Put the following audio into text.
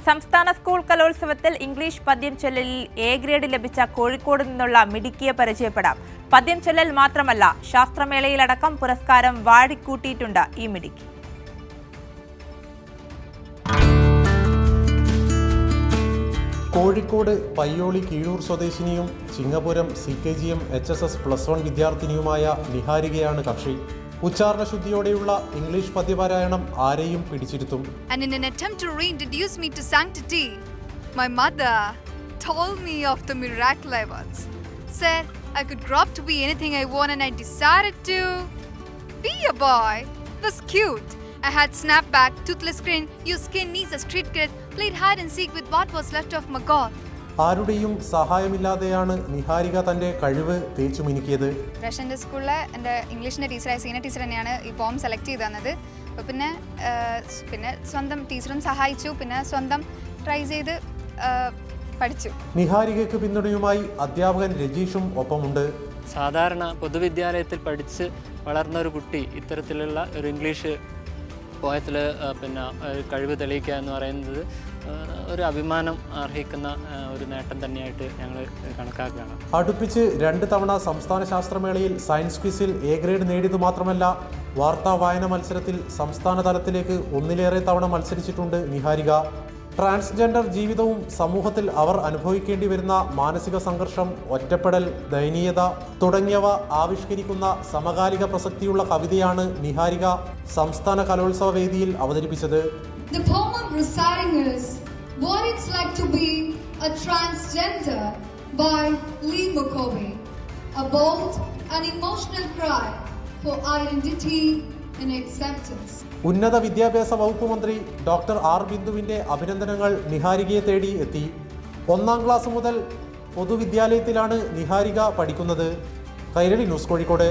സംസ്ഥാന സ്കൂൾ കലോത്സവത്തിൽ ഇംഗ്ലീഷ് പദ്യം ചൊല്ലലിൽ എ ഗ്രേഡ് ലഭിച്ച കോഴിക്കോട് നിന്നുള്ള മിടുക്കിയെ പരിചയപ്പെടാം. പദ്യം ചൊല്ലൽ മാത്രമല്ല, ശാസ്ത്രമേളയിലടക്കം പുരസ്കാരം വാഴിക്കൂട്ടിയിട്ടുണ്ട് ഈ മിടുക്കി. കോഴിക്കോട് പയ്യോളി കീഴൂർ സ്വദേശിനിയും ചിങ്ങപുരം CKGM HSS +1 വിദ്യാർത്ഥിനിയുമായ നിഹാരികയാണ് കക്ഷി. ഉച്ചാരണ ശുദ്ധിയോടെയുള്ള ഇംഗ്ലീഷ് പദ്യപാരായണം ആരെയും പിടിച്ചിരുത്തും. And in an attempt to reintroduce me to sanctity, my mother told me of the miracle I was. Said I could grow up to be anything I want, and I decided to be a boy. It was cute. I had snapback, toothless grin, used skin knees as street kid, played hide and seek with what was left of my god. ആരുടെയും സഹായമില്ലാതെയാണ് നിഹാരിക തന്റെ കഴിവ് തേച്ചു മിനുക്കിയത്. റഷ്യൻ്റെ സ്കൂളിലെ എൻ്റെ ഇംഗ്ലീഷിൻ്റെ ടീച്ചറായ senior teacher തന്നെയാണ് ഈ പോം select ചെയ്ത് തന്നത്. പിന്നെ സ്വന്തം ടീച്ചറും സഹായിച്ചു, പിന്നെ സ്വന്തം ട്രൈ ചെയ്ത് പഠിച്ചു. നിഹാരികയ്ക്ക് പിന്തുണയുമായി അധ്യാപകൻ രജീഷും ഒപ്പമുണ്ട്. സാധാരണ പൊതുവിദ്യാലയത്തിൽ പഠിച്ച് വളർന്ന ഒരു കുട്ടി ഇത്തരത്തിലുള്ള ഒരു ഇംഗ്ലീഷ് പോയത്തിൽ കഴിവ് തെളിയിക്കുക എന്ന് പറയുന്നത് ഒരു അഭിമാനം അർഹിക്കുന്ന ഒരു നേട്ടം തന്നെയായിട്ട് ഞങ്ങൾ കണക്കാക്കുകയാണ്. അടുപ്പിച്ച് 2 തവണ സംസ്ഥാന ശാസ്ത്രമേളയിൽ സയൻസ് ക്വിസിൽ എ ഗ്രേഡ് നേടിയതു മാത്രമല്ല, വാർത്താ വായന മത്സരത്തിൽ സംസ്ഥാന തലത്തിലേക്ക് 1 തവണ മത്സരിച്ചിട്ടുണ്ട് നിഹാരിക. ട്രാൻസ്ജെൻഡർ ജീവിതവും സമൂഹത്തിൽ അവർ അനുഭവിക്കേണ്ടി വരുന്ന മാനസിക സംഘർഷം, ഒറ്റപ്പെടൽ, ദയനീയത തുടങ്ങിയവ ആവിഷ്കരിക്കുന്ന സമകാലിക പ്രസക്തിയുള്ള കവിതയാണ് നിഹാരിക സംസ്ഥാന കലോത്സവ വേദിയിൽ അവതരിപ്പിച്ചത്. The poem I'm reciting is What It's Like to Be a Transgender by Lee Mukobe, a bold and emotional cry for identity and acceptance. ഉന്നത വിദ്യാഭ്യാസ വകുപ്പ് മന്ത്രി ഡോക്ടർ ആർ ബിന്ദുവിന്റെ അഭിനന്ദനങ്ങൾ നിഹാരികയെ തേടി എത്തി. 1ാം ക്ലാസ് മുതൽ പൊതുവിദ്യാലയത്തിലാണ് നിഹാരിക പഠിക്കുന്നത്. കൈരളി ന്യൂസ്, കോഴിക്കോട്.